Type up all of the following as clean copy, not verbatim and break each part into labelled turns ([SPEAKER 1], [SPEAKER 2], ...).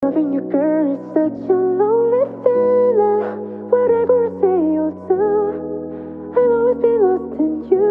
[SPEAKER 1] Loving you, girl, is such a lonely feeling. Whatever I say, you'll do. I'll always be lost in you.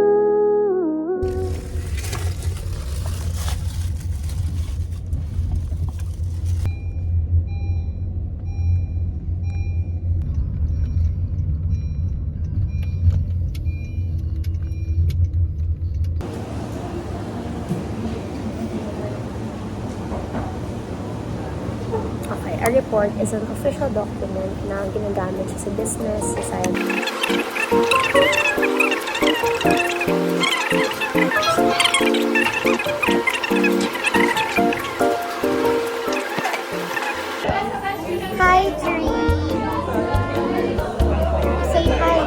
[SPEAKER 2] Okay, a report is an official document na ginagamit siya sa business, society. Hi, Tree! Say hi!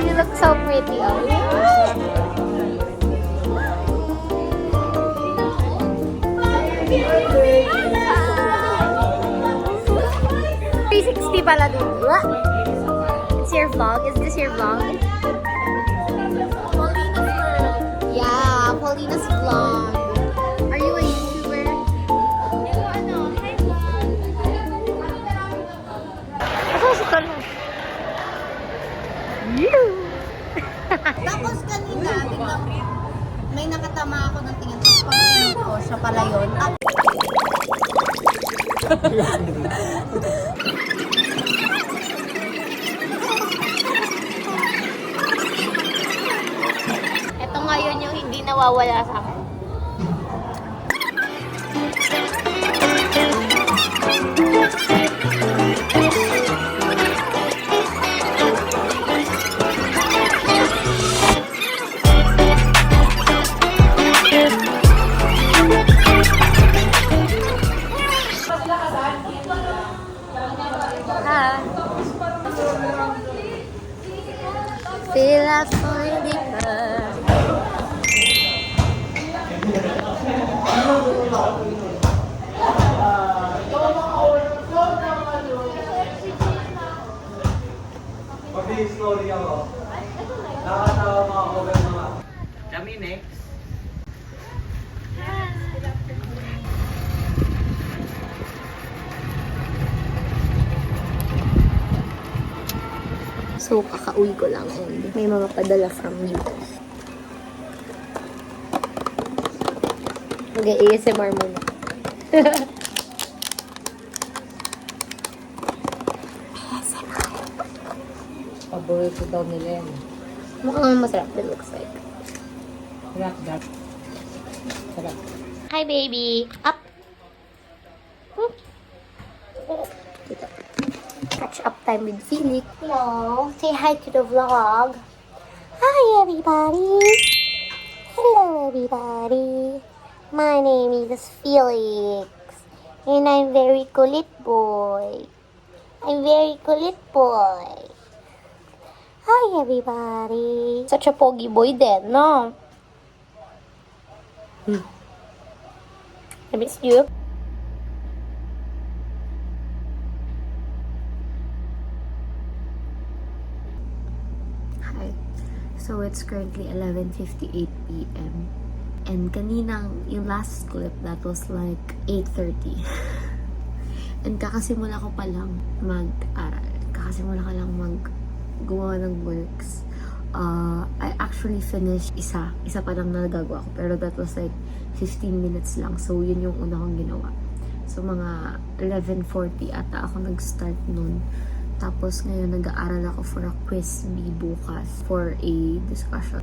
[SPEAKER 2] You look so pretty, oh. 360 pala din. It's your vlog? Is this your vlog? Paulina's vlog. Yeah, Paulina's vlog. Are you a YouTuber? Hi vlog. Ako si Tolo.
[SPEAKER 3] Tapos kanina, biglang may nakatama ako ng tingin. Tapos pag ko, siya pala yun.
[SPEAKER 2] Ito ngayon yung hindi nawawala sa akin. Feel like falling deeper.
[SPEAKER 4] Mag-i-story ako. Nakatawa mga comment mga. Kami next.
[SPEAKER 2] So, kakauwi ko lang and may mga padala from US. Mag-ASMR muna.
[SPEAKER 3] Paborito daw nila yan.
[SPEAKER 2] Mukhang masarap. It looks like.
[SPEAKER 3] Sarap, dark. Sarap.
[SPEAKER 2] Hi, baby. Up. Whoop. Dito. Catch up time with Felix. Hello. Say hi to the vlog. Hi, everybody. Hello, everybody. My name is Felix. And I'm very kulit boy. I'm very kulit boy. Hi, everybody. Such a pogi boy then, no? I miss you. Hi. So it's currently 11:58 p.m. And kaninang yung last clip that was like 8:30. And kakasimula ko pa lang mag-aral. Kakasimula ka lang gumawa ng works. I actually finished isa pa lang na nagagawa ko, pero that was like 15 minutes lang, so yun yung una kong ginawa. So mga 11:40 ata ako nag-start nun, tapos ngayon nag-aaral ako for a quiz bukas for a discussion.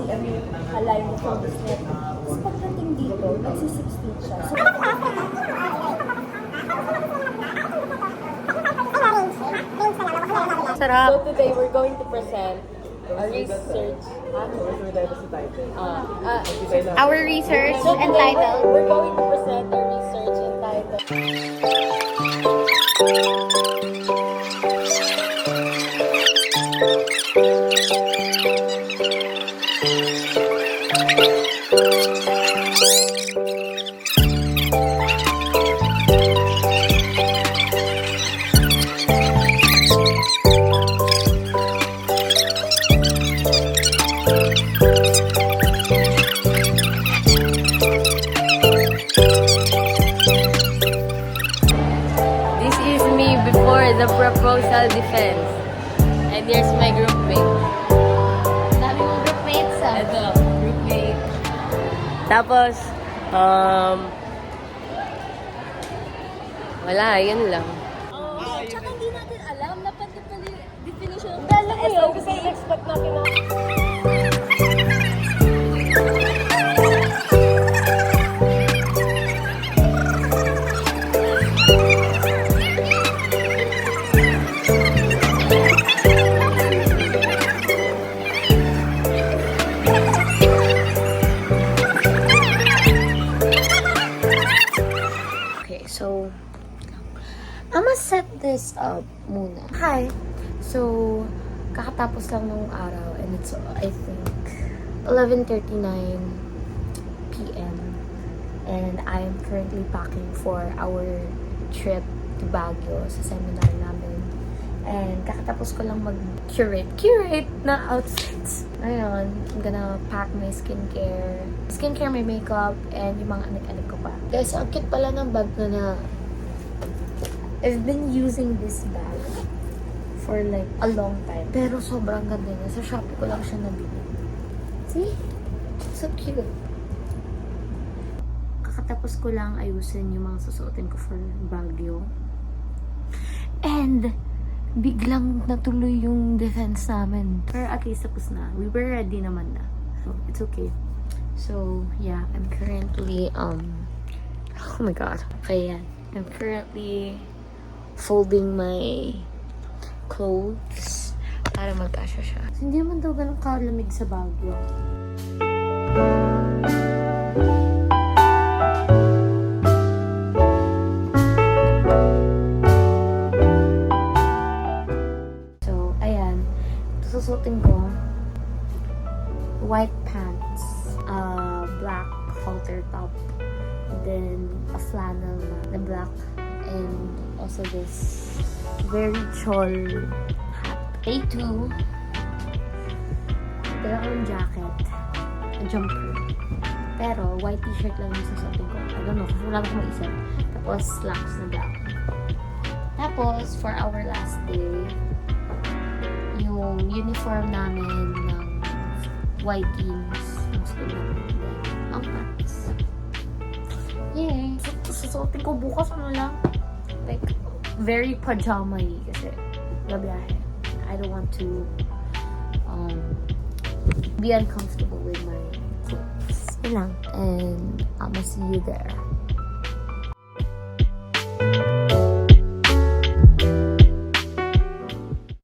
[SPEAKER 2] CM yung align mo from this net. Tapos pagdating dito, nagsi-16 siya. So,
[SPEAKER 3] Sarap.
[SPEAKER 2] so today, we're going to present a research.
[SPEAKER 3] Our research entitled
[SPEAKER 2] We're going to present a research entitled
[SPEAKER 5] This is me before the proposal defense. And here's my group mate.
[SPEAKER 3] dami mong groupmates ah.
[SPEAKER 5] Ito, group mate. Tapos, wala, yun lang.
[SPEAKER 2] Tsaka hindi natin alam na pati pala yung definition of alam mo yun, kasi expect natin na Okay, so I'ma set this up muna. Hi! So, kakatapos lang nung araw and it's, I think, 11:39 p.m. And I am currently packing for our trip to Baguio sa seminar namin. And kakatapos ko lang mag-curate na outfits. Ayun, I'm gonna pack my skincare, my makeup, and yung mga anik-anik ko pa. Guys, ang cute pala ng bag na I've been using this bag for like a long time. Pero sobrang ganda niya. Sa Shopee ko lang siya nabili. See? So cute. Kakatapos ko lang ayusin yung mga susuotin ko for Baguio. And biglang natuloy yung defense namin. Pero at least tapos na. We were ready naman na. So, it's okay. So, yeah. I'm currently, oh my god. Okay, yan. I'm currently folding my clothes para magkasya siya. So, hindi naman daw ganun kalamig sa Baguio. So, ayan. Susutin ko white pants, black halter top, then a flannel na black, and also this very chol hat. A2, dala ko yung jacket, a jumper. Pero white t-shirt lang yung susutin ko. I don't know, kasi wala ko maisip. Tapos slacks na black. Tapos, for our last day, yung uniform namin ng white jeans, yung school namin, ang pants. Yay! Susutin ko bukas, ano lang, like, very pajama-y kasi gabiyahe. I don't want to be uncomfortable with my clothes. Yun lang. And I'ma see you there.